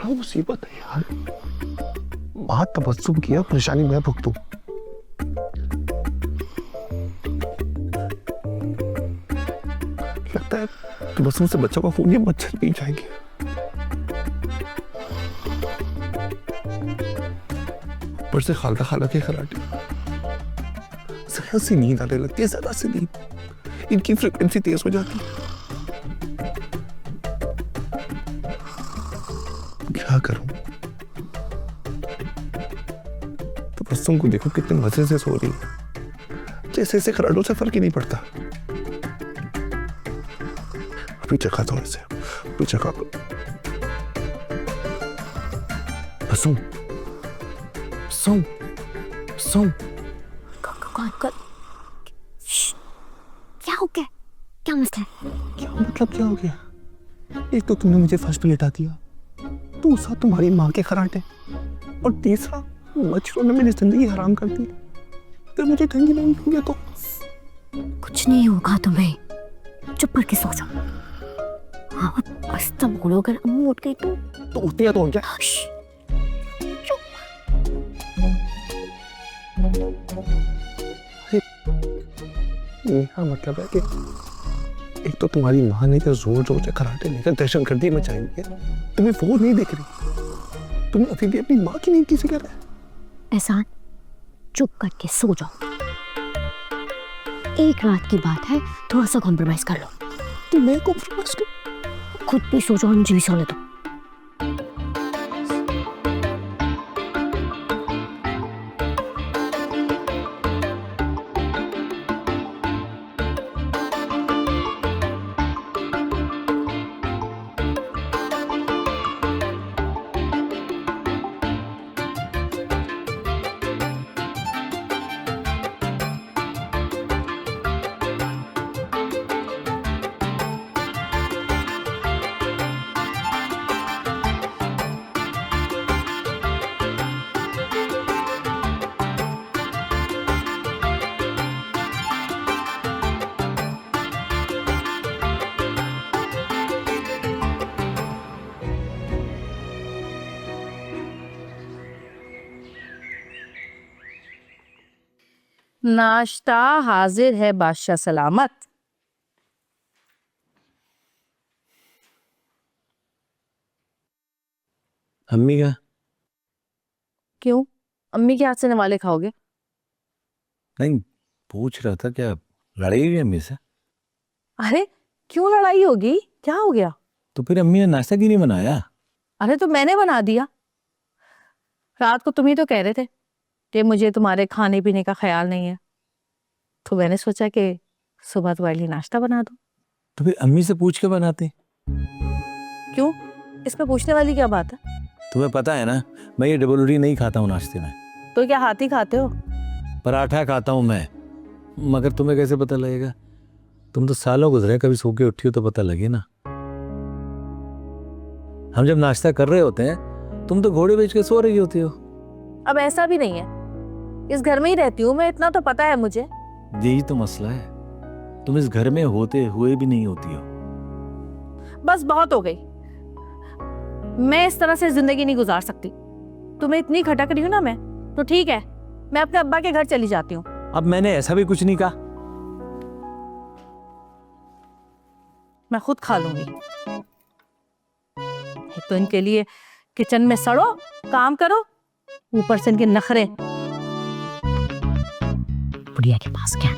मुसीबत है यार, बात तबस्सुम किया, परेशानी मैं भुगतूं। लगता है तबस्सुम से बच्चों का खून, ये मच्छर पी जाएंगे। ऊपर से खालदा खाला के खराटे, जरा सी नींद आने लगती है, जरा सी नींद, इनकी फ्रिक्वेंसी तेज हो जाती है। क्या करूं? तबस्सुम को देखो कितने मजे से सो रही है, जैसे ऐसे खराटों से फर्क ही नहीं पड़ता। अभी चखाता हूं इसे, अभी चखा। तबस्सुम, तबस्सुम, तबस्सुम। क्या हो गया? क्या मसला है? क्या मतलब क्या हो गया? एक तो तुमने मुझे फर्स्ट पे लेटा दिया, दूसरा तुम्हारी माँ के खराटे, और तीसरा मच्छरों ने मेरी जिंदगी हराम कर दी। फिर मुझे ढंग नहीं होंगे तो कुछ नहीं होगा तुम्हें, चुप करके सो जाओ। हाँ, बस तब बोलो अगर अम्मू उठ गई तो उठती तो हो गया। मेरा मतलब है कि एक तो तुम्हारी माँ ने जो जोर जोर से खराटे लेकर दहशतगर्दी मचाई है, तुम्हें वो नहीं दिख रही, तुम्हें अभी भी अपनी माँ की नींद की फिक्र है। एहसान, चुप करके सो जाओ। एक रात की बात है, थोड़ा सा कॉम्प्रोमाइज कर लो। तो मैं कॉम्प्रोमाइज कर, खुद भी सो जाओ, मुझे भी सोने दो। नाश्ता हाजिर है बादशाह सलामत। अम्मी का क्यों? अम्मी के हाथ से नवाले खाओगे? नहीं, पूछ रहा था क्या लड़ाई हुई अम्मी से? अरे क्यों लड़ाई होगी, क्या हो गया? तो फिर अम्मी ने नाश्ता क्यों नहीं बनाया? अरे तो मैंने बना दिया। रात को तुम ही तो कह रहे थे कि मुझे तुम्हारे खाने पीने का ख्याल नहीं है, तो मैंने सोचा कि सुबह तुम्हारे लिए नाश्ता बना दूं। तो फिर अम्मी से पूछ के बनाते। क्यों, इसमें पूछने वाली क्या बात है? तुम्हें पता है ना, मैं ये डबल रोटी नहीं खाता हूँ नाश्ते में। तो क्या हाथी खाते हो? पराठा खाता हूँ मैं। मगर तुम्हें कैसे पता लगेगा? तुम तो सालों गुजरे, कभी सो के उठी हो तो पता लगे ना। हम जब नाश्ता कर रहे होते हैं, तुम तो घोड़े बेच के सो रही होती हो। अब ऐसा भी नहीं है, इस घर में ही रहती हूँ मैं, इतना तो पता है मुझे। यही तो मसला है, तुम इस घर में होते हुए भी नहीं होती हो। बस बहुत हो गई, मैं इस तरह से जिंदगी नहीं गुजार सकती। तुम्हें इतनी खटक रही हूँ ना मैं, तो ठीक है, मैं अपने अब्बा के घर चली जाती हूँ। अब मैंने ऐसा भी कुछ नहीं कहा। मैं खुद खा लूंगी। एक तो इनके लिए किचन में सड़ो, काम करो, ऊपर से इनके नखरे। बुढ़िया के पास क्या?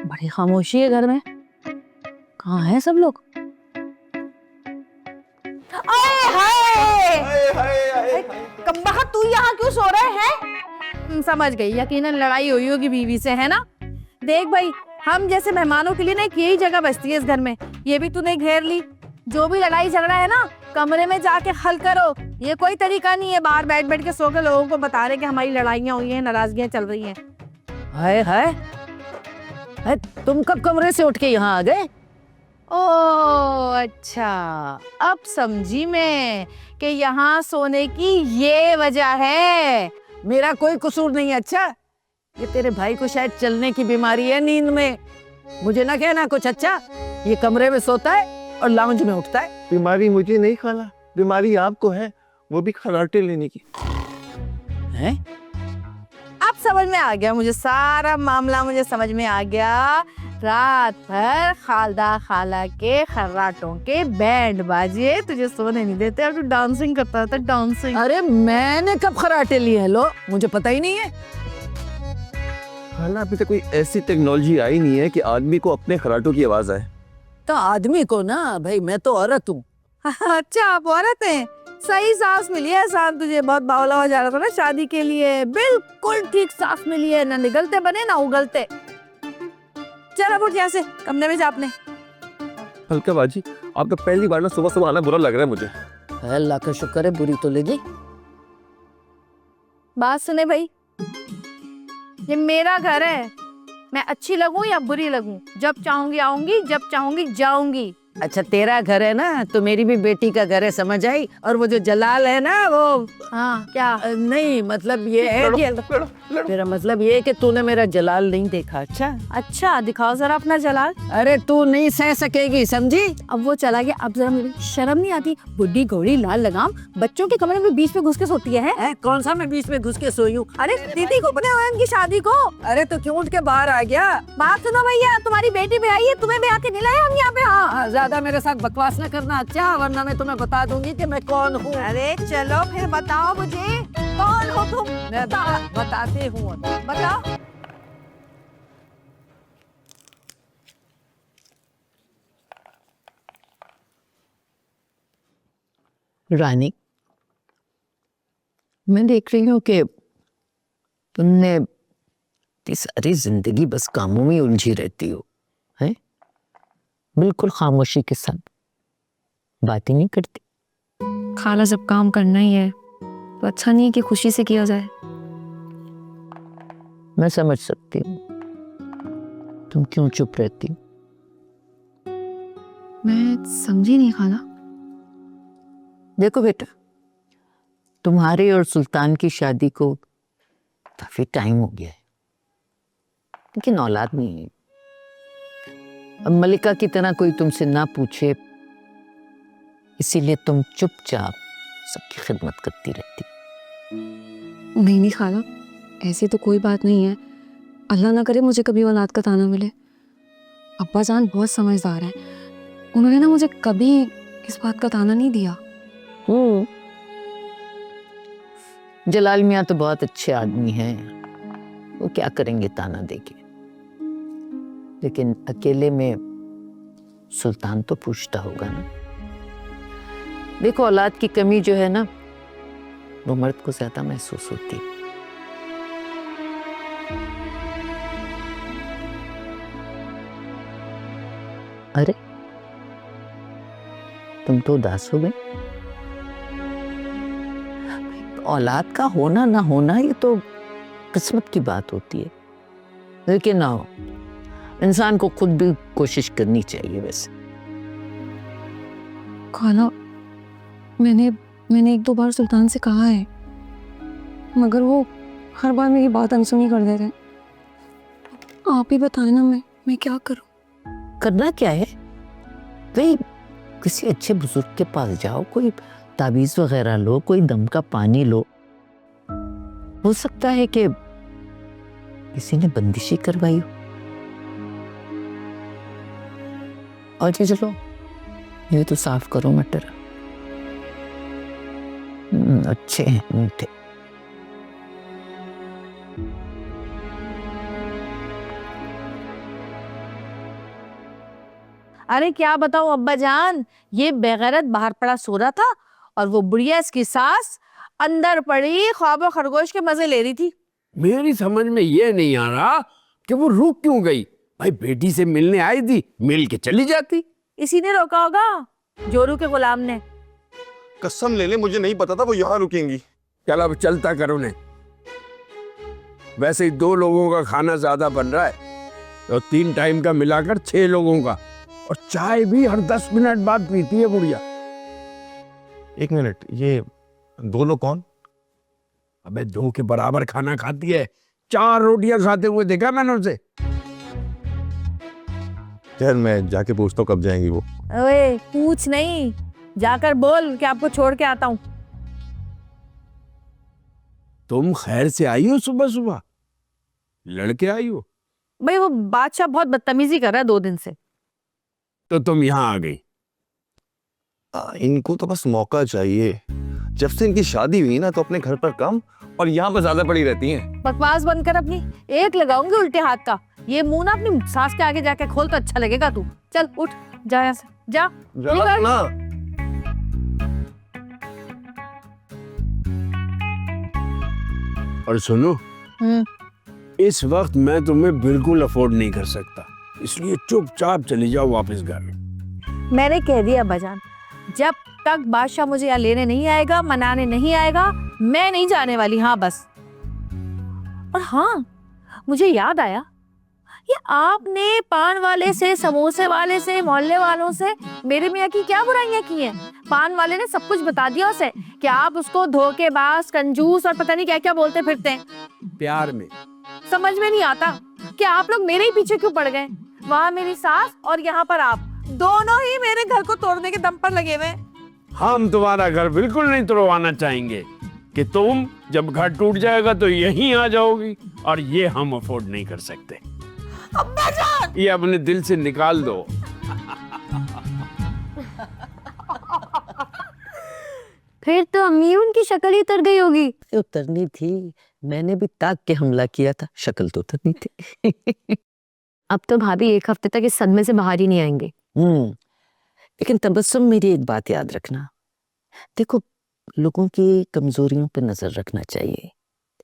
बड़ी खामोशी है घर में, कहाँ है सब लोग? कमबख्त, तू यहाँ क्यों सो रहे हैं? समझ गई, यकीनन लड़ाई हुई होगी बीवी से, है ना? देख भाई, हम जैसे मेहमानों के लिए ना एक यही जगह बचती है इस घर में, ये भी तूने घेर ली। जो भी लड़ाई झगड़ा है ना, कमरे में जाके हल करो। ये कोई तरीका नहीं है बाहर बैठ बैठ के सो के लोगों को बता रहे कि हमारी लड़ाइयाँ हुई हैं, नाराजगियाँ चल रही हैं। हाय हाय, तुम कब कमरे से उठ के यहाँ आ गए? ओ अच्छा, अब समझी मैं कि यहाँ सोने की ये वजह है। मेरा कोई कसूर नहीं है। अच्छा, ये तेरे भाई को शायद चलने की बीमारी है नींद में। मुझे ना कहना कुछ। अच्छा, ये कमरे में सोता है और लाउंज में उठता है। बीमारी मुझे नहीं खाला, बीमारी आपको है, वो भी खराटे लेने की। हैं? अब समझ में आ गया मुझे, सारा मामला मुझे समझ में आ गया। रात भर खालदा खाला के खर्राटों के बैंड बाजे तुझे सोने नहीं देते और तू डांसिंग करता था, डांसिंग। अरे मैंने कब खराटे लिए हैं? लो, मुझे पता ही नहीं है। खाला अभी तक कोई ऐसी टेक्नोलॉजी आई नहीं है कि आदमी को अपने खराटों की आवाज आए। तो आदमी को ना भाई, मैं तो औरत हूँ। अच्छा, आप औरत हैं। सही सास मिली है एहसान तुझे। बहुत बावला हो जा रहा था ना शादी के लिए, बिल्कुल ठीक सास मिली है। ना निगलते बने ना उगलते। चल अब उठ यहाँ से, कमरे में जा अपने। हल्का बाजी, आपका पहली बार ना सुबह सुबह आना बुरा लग रहा है मुझे। अल्लाह का शुक्र है, बुरी तो लगी। बात सुने भाई, ये मेरा घर है। मैं अच्छी लगूं या बुरी लगूं, जब चाहूंगी आऊंगी, जब चाहूंगी जाऊंगी। अच्छा, तेरा घर है ना, तो मेरी भी बेटी का घर है, समझ आई। और वो जो जलाल है ना, वो हाँ क्या? नहीं, मतलब ये है कि मेरा मतलब ये है कि तूने मेरा जलाल नहीं देखा। अच्छा अच्छा, दिखाओ जरा अपना जलाल। अरे तू नहीं सह सकेगी, समझी। अब वो चला गया, अब जरा मुझे शर्म नहीं आती? बुढ़ी घोड़ी लाल लगाम बच्चों के कमरे में बीच में घुस के सोती है? कौन सा मैं बीच में घुस के सोई हूँ? अरे दीदी को अपने उनकी शादी को। अरे तो क्यों उठ के बाहर आ गया? बात सुनो भैया, तुम्हारी बेटी भी आई है, तुम्हें भी आके नहीं लाया हम यहाँ पे। हाँ, ज्यादा मेरे साथ बकवास ना करना, अच्छा, वरना मैं तुम्हें बता दूंगी कि मैं कौन हूँ। अरे चलो फिर बताओ मुझे, कौन हो तुम? मैं बताती हूँ, बताओ। रानी, मैं देख रही हूँ कि तुमने इतनी सारी जिंदगी बस कामों में उलझी रहती हो, हैं? बिल्कुल खामोशी के साथ बात ही नहीं करती। खाला, जब काम करना ही है तो अच्छा नहीं है कि खुशी से किया जाए। मैं समझ सकती हूँ तुम क्यों चुप रहती हो। मैं समझी नहीं खाला। देखो बेटा, तुम्हारे और सुल्तान की शादी को काफी टाइम हो गया है, लेकिन औलाद नहीं है। अब मलिका की तरह कोई तुमसे ना पूछे, इसीलिए तुम चुपचाप सबकी खिदमत करती रहती। नहीं खाला, ऐसी तो कोई बात नहीं है। अल्लाह ना करे मुझे कभी औलाद का ताना मिले। अब्बा जान बहुत समझदार हैं, उन्होंने ना मुझे कभी इस बात का ताना नहीं दिया। जलाल मियाँ तो बहुत अच्छे आदमी हैं, वो क्या करेंगे ताना देके। लेकिन अकेले में सुल्तान तो पूछता होगा ना। देखो, औलाद की कमी जो है ना, वो मर्द को ज्यादा महसूस होती है। अरे तुम तो उदास हो गए। औलाद का होना ना होना ये तो किस्मत की बात होती है, लेकिन ना हो, इंसान को खुद भी कोशिश करनी चाहिए। वैसे खाला, मैंने एक दो बार सुल्तान से कहा है, मगर वो हर बार मेरी बात अनसुनी कर देते हैं। आप ही बताएं ना, मैं क्या करूं? करना क्या है भाई, किसी अच्छे बुजुर्ग के पास जाओ, कोई ताबीज वगैरह लो, कोई दम का पानी लो। हो सकता है कि किसी ने बंदिशी करवाई हो। और चलो ये तो साफ करो मटर। अच्छे हैं मीठे। अरे क्या बताऊं अब्बा जान, ये बेगैरत बाहर पड़ा सो रहा था और वो बुढ़िया इसकी सास अंदर पड़ी ख्वाबों खरगोश के मजे ले रही थी। मेरी समझ में ये नहीं आ रहा कि वो रुक क्यों गई। भाई बेटी से मिलने आई थी, मिल के चली जाती। इसी ने रोका होगा, जोरू के गुलाम ने। कसम ले ले, मुझे नहीं पता था वो यहाँ रुकेंगी। चल अब चलता करो ने। वैसे ही 2 लोगों का खाना ज्यादा बन रहा है, तो 3 टाइम का मिलाकर 6 लोगों का। और चाय भी हर 10 मिनट बाद पीती है बुढ़िया। एक मिनट, ये दो लोग कौन? अबे 2 के बराबर खाना खाती है, 4 रोटियां खाते हुए देखा मैंने उसे। यार मैं जाके पूछता हूँ कब जाएंगी वो। ओए पूछ नहीं, जाकर बोल कि आपको छोड़ के आता हूँ। तुम खैर से आई हो सुबह सुबह? लड़के आई हो? भाई वो बादशाह बहुत बदतमीजी कर रहा है 2 दिन से। तो तुम यहाँ आ गई? इनको तो बस मौका चाहिए। जब से इनकी शादी हुई ना तो अपने घर पर कम और यहाँ पर ज्यादा पड़ी रहती हैं। बकवास बंद कर अपनी, एक लगाऊंगी उल्टे हाथ का। ये मुंह ना अपनी सास के आगे जाके खोल तो अच्छा लगेगा। तू चल उठ, जा यहाँ से, जा निकल। ना और सुनो, इस वक्त मैं तुम्हें बिल्कुल अफोर्ड नहीं कर सकता, इसलिए चुपचाप चली जाओ वापस घर। मैंने कह दिया अब्बाजान, जब तक बादशाह मुझे यहाँ लेने नहीं आएगा, मनाने नहीं आएगा, मैं नहीं जाने वाली। हाँ बस। और हाँ, मुझे याद आया, ये आपने पान वाले से, समोसे वाले से, मोहल्ले वालों से मेरे मियाँ की क्या बुराइयां की हैं? पान वाले ने सब कुछ बता दिया उसे कि आप उसको धोखेबाज, कंजूस और पता नहीं क्या क्या बोलते फिरते हैं। प्यार में समझ में नहीं आता कि आप लोग मेरे ही पीछे क्यों पड़ गए। वहाँ मेरी सास और यहाँ पर आप, दोनों ही मेरे घर को तोड़ने के दम पर लगे हुए। हम तुम्हारा घर बिल्कुल नहीं तोड़वाना चाहेंगे कि तुम जब घर टूट जाएगा तो यहीं आ जाओगी, और ये हम अफोर्ड नहीं कर सकते। अब्बाजान! ये अपने दिल से निकाल दो। फिर तो अम्मी उनकी शक्ल ही उतर गई होगी। उतरनी थी, मैंने भी ताक के हमला किया था, शक्ल तो उतरनी थी। अब तो भाभी 1 हफ्ते तक इस सदमे से बाहर ही नहीं आएंगे। लेकिन तबस्सुम, मेरी एक बात याद रखना, देखो लोगों की कमजोरियों पे नजर रखना चाहिए,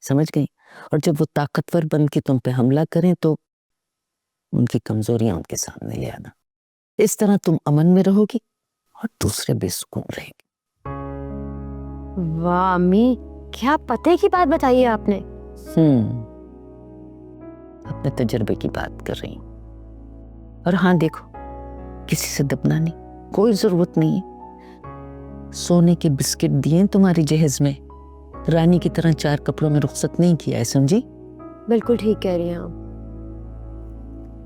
समझ गई? और जब वो ताकतवर बन के तुम पे हमला करें तो उनकी कमजोरियां उनके सामने ले आना। इस तरह तुम अमन में रहोगी और दूसरे बेसुकून रहेंगे। वाह अम्मी, क्या पते की बात बताई है आपने। अपने तजर्बे की बात कर रही हूं। और हाँ देखो, किसी से दबना नहीं, कोई जरूरत नहीं है। सोने के बिस्किट दिए तुम्हारी जहेज में, रानी की तरह 4 कपड़ों में रुखसत नहीं किया है, समझी? बिल्कुल ठीक कह रही हैं आप।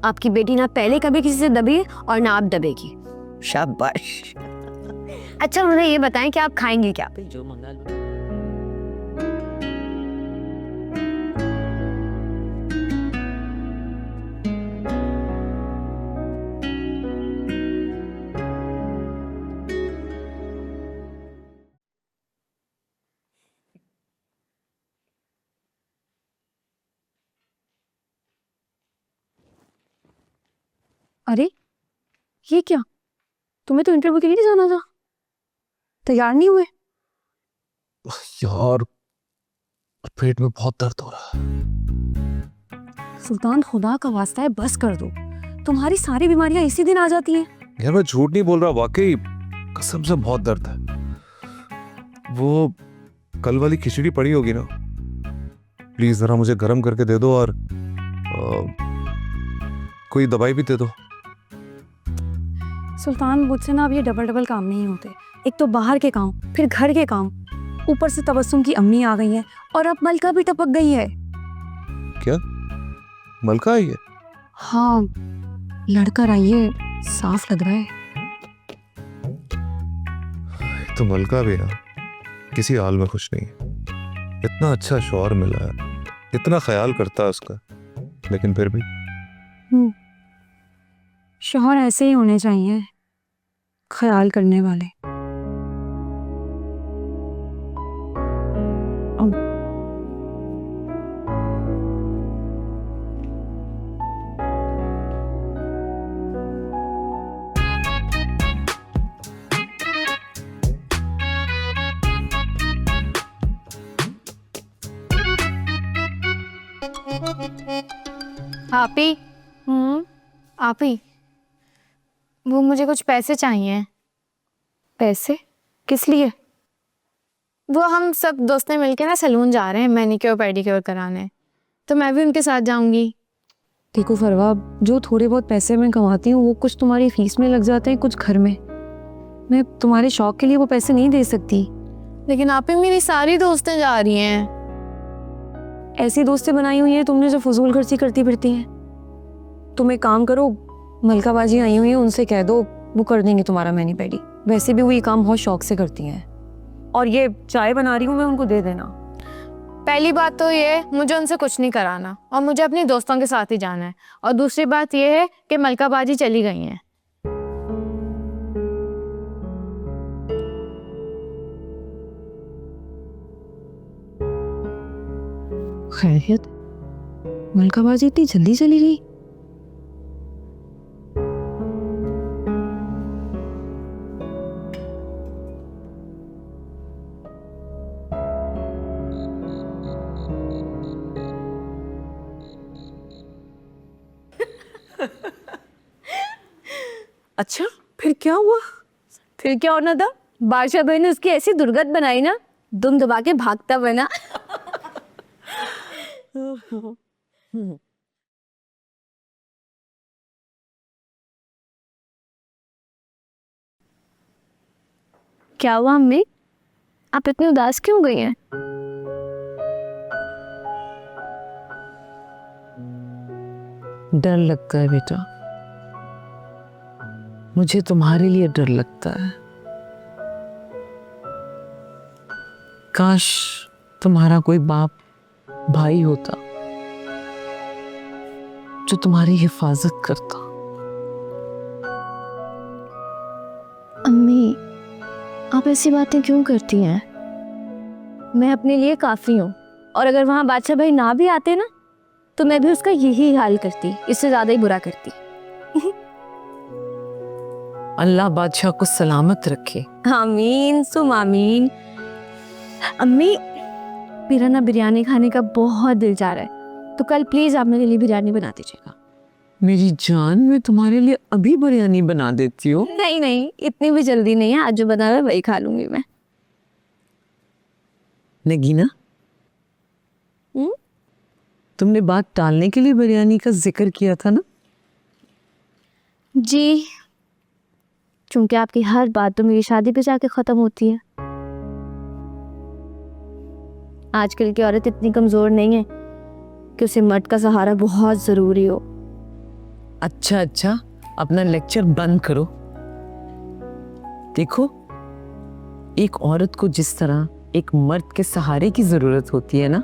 आपकी बेटी ना पहले कभी किसी से दबी है और ना आप दबेगी। शाबाश। अच्छा मुझे ये बताएं कि आप खाएंगे क्या? जो मंगा लो। अरे ये क्या, तुम्हें तो इंटरव्यू के लिए नहीं जाना था, तैयार नहीं हुए? यार पेट में बहुत दर्द हो रहा है। सुल्तान खुदा का वास्ता है बस कर दो, तुम्हारी सारी बीमारियां इसी दिन आ जाती हैं। यार मैं झूठ नहीं बोल रहा, वाकई कसम से बहुत दर्द है। वो कल वाली खिचड़ी पड़ी होगी ना, प्लीज जरा मुझे गर्म करके दे दो और कोई दवाई भी दे दो। सुल्तान मुझसे ना अब ये डबल काम नहीं होते। एक तो बाहर के काम, फिर घर के काम, ऊपर से तबस्सुम की अम्मी आ गई है और अब मलका भी टपक गई है। क्या मलका आई है? हाँ लड़कर आई है, साफ लग रहा है। तो मलका भी ना किसी हाल में खुश नहीं है। इतना अच्छा शौहर मिला है, इतना ख्याल करता है उसका, लेकिन फिर भी शौहर ऐसे ही होने चाहिए, ख्याल करने वाले। आपी आपी, वो मुझे कुछ पैसे चाहिए। पैसे किस लिए? वो हम सब दोस्तें मिलके ना सैलून जा रहे हैं मैनिक्योर पेडिक्योर कराने, तो मैं भी उनके साथ जाऊंगी। देखो फरवा, जो थोड़े बहुत पैसे मैं कमाती हूँ वो कुछ तुम्हारी फीस में लग जाते हैं, कुछ घर में। मैं तुम्हारे शौक के लिए वो पैसे नहीं दे सकती। लेकिन आप ही मेरी सारी दोस्तें जा रही हैं। ऐसी दोस्तें बनाई हुई हैं तुमने जो फजूल खर्ची करती फिरती हैं। तुम एक काम करो, मलका बाजी आई हुई है, उनसे कह दो, वो कर देंगे तुम्हारा मैनी पेडी। वैसे भी वो ये काम बहुत शौक से करती हैं। और ये चाय बना रही हूँ मैं, उनको दे देना। पहली बात तो ये मुझे उनसे कुछ नहीं कराना और मुझे अपने दोस्तों के साथ ही जाना है। और दूसरी बात ये है कि मलका बाजी चली गई हैं। खैरियत, मलका बाजी इतनी जल्दी चली गई? अच्छा, फिर क्या हुआ? फिर क्या होना था? बादशाह भाई ने उसकी ऐसी दुर्गत बनाई ना, दुम दबा के भागता बना। क्या हुआ अम्मी, आप इतनी उदास क्यों गई हैं? डर लगता है बेटा, मुझे तुम्हारे लिए डर लगता है। काश तुम्हारा कोई बाप भाई होता जो तुम्हारी हिफाजत करता। अम्मी, आप ऐसी बातें क्यों करती हैं? मैं अपने लिए काफी हूँ, और अगर वहाँ बादशाह भाई ना भी आते ना, तो मैं भी उसका यही हाल करती, इससे ज्यादा ही बुरा करती। अल्लाह बादशाह को सलामत रखे। आमीन सुम आमीन। अम्मी, मेरा ना बिरयानी खाने का बहुत दिल जा रहा है, तो कल प्लीज आप मेरे लिए बिरयानी बना दीजिएगा। मेरी जान, मैं तुम्हारे लिए अभी बिरयानी बना देती हूँ। नहीं नहीं, इतनी भी जल्दी नहीं है, आज जो बना हुआ है वही खा लूंगी मैं। नगीना, तुमने बात टालने के लिए बिरयानी का जिक्र किया था ना? जी, क्योंकि आपकी हर बात तो मेरी शादी पे जाके खत्म होती है। आजकल की औरत इतनी कमजोर नहीं है कि उसे मर्द का सहारा बहुत जरूरी हो। अच्छा अच्छा, अपना लेक्चर बंद करो। देखो, एक औरत को जिस तरह एक मर्द के सहारे की जरूरत होती है ना,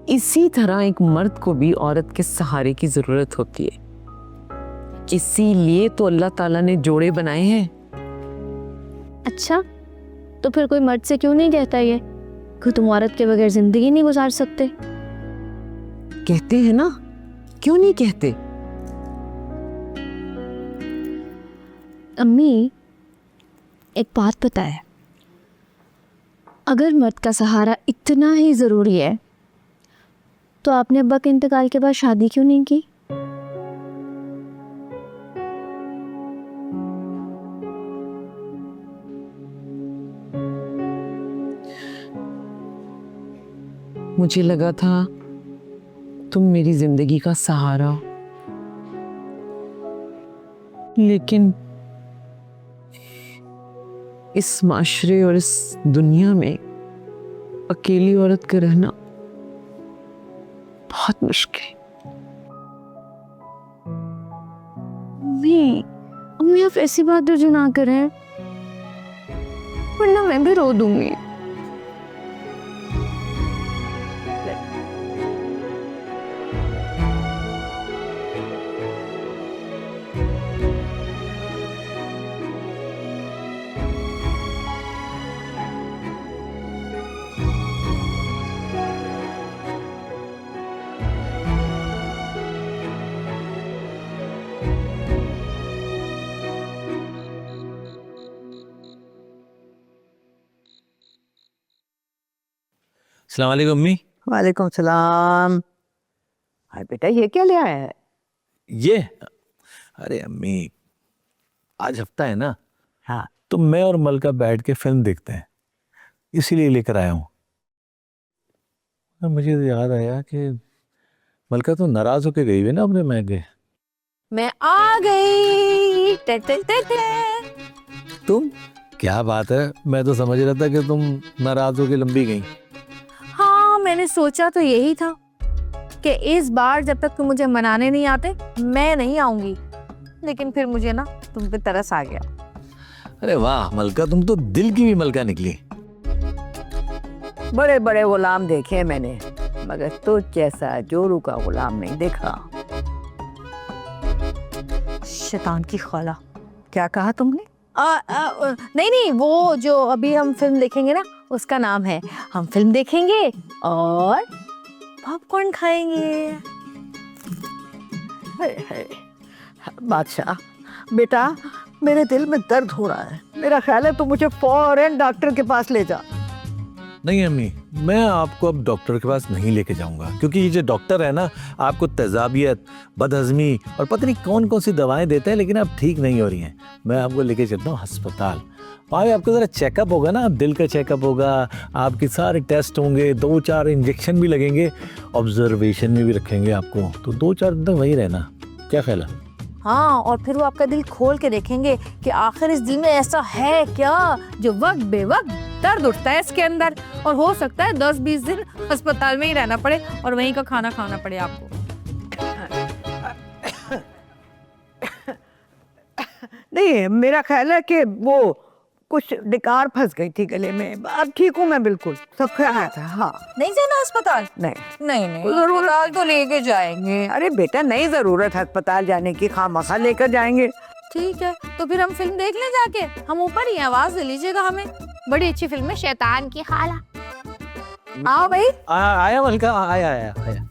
इसी तरह एक मर्द को भी औरत के सहारे की जरूरत होती है। इसीलिए तो अल्लाह ताला ने जोड़े बनाए हैं। अच्छा, तो फिर कोई मर्द से क्यों नहीं कहता ये कि तुम औरत के बगैर जिंदगी नहीं गुजार सकते? कहते हैं ना, क्यों नहीं कहते? अम्मी, एक बात पता है, अगर मर्द का सहारा इतना ही जरूरी है तो आपने अब्बा के इंतकाल के बाद शादी क्यों नहीं की? मुझे लगा था तुम मेरी जिंदगी का सहारा हो, लेकिन इस माशरे और इस दुनिया में अकेली औरत का रहना बहुत मुश्किल। अम्मी, अम्मी आप ऐसी बातें जो ना करें, वरना मैं भी रो दूंगी। अस्सलाम वालेकुम अम्मी। वालेकुम सलाम। हाय बेटा, ये क्या ले आया है? ये, अरे अम्मी, आज हफ्ता है ना, हाँ, तो मैं और मलका बैठ के फिल्म देखते हैं, इसीलिए लेकर आया हूँ। और मुझे तो याद आया कि मलका तो नाराज होके गई हुई ना अपने महके। मैं आ गई। टे टे टे टे। तुम? क्या बात है, मैं तो समझ रहा था कि तुम नाराज होके लंबी गई। हाँ, मैंने सोचा तो यही था कि इस बार जब तक तुम मुझे मनाने नहीं आते मैं नहीं आऊंगी, लेकिन फिर मुझे ना तुम पे तरस आ गया। अरे वाह मलका, तुम तो दिल की भी मलका निकली। बड़े बड़े गुलाम देखे हैं मैंने, मगर तो जैसा जोरू का गुलाम नहीं देखा। शैतान की खाला। क्या कहा तुमने? नहीं नहीं, वो जो अभी हम फिल्म देखेंगे ना उसका नाम है, हम फिल्म देखेंगे और पॉपकॉर्न खाएंगे। बादशाह बेटा, मेरे दिल में दर्द हो रहा है, मेरा ख्याल है तू मुझे फौरन डॉक्टर के पास ले जा। नहीं अम्मी, मैं आपको अब डॉक्टर के पास नहीं लेके जाऊंगा, क्योंकि ये जो डॉक्टर है ना आपको तेजाबियत, बदहजमी और पता नहीं कौन कौन सी दवाएं देते हैं, लेकिन आप ठीक नहीं हो रही हैं। मैं आपको लेके चलता हूँ अस्पताल। वहाँ आपका ज़रा चेकअप होगा ना, दिल का चेकअप होगा, आपके सारे टेस्ट होंगे, 2-4 इंजेक्शन भी लगेंगे, ऑब्जर्वेशन में भी रखेंगे आपको, तो 2-4 दिन तक वहीं रहना। क्या ख्याल है? हाँ, और फिर वो आपका दिल खोल के देखेंगे कि आखिर इस दिल में ऐसा है क्या जो वक्त बेवक्त दर्द उठता है इसके अंदर, और हो सकता है 10-20 दिन अस्पताल में ही रहना पड़े और वहीं का खाना खाना पड़े आपको। नहीं, मेरा ख्याल है कि वो कुछ डिकार फंस गई थी गले में। अब ठीक हूँ मैं, बिल्कुल सब ख्याल था। हाँ, नहीं जाना अस्पताल? नहीं नहीं नहीं, अस्पताल तो लेके जाएंगे। अरे बेटा, नहीं जरूरत है अस्पताल जाने की, खामखा लेकर जाएंगे। ठीक है, तो फिर हम फिल्म देख लें जाके। हम ऊपर ही, आवाज दे लीजिएगा हमें। बड़ी अच्छी फिल्म है, शैतान की खाला। आओ भाई। आया मलका, आया आया आया।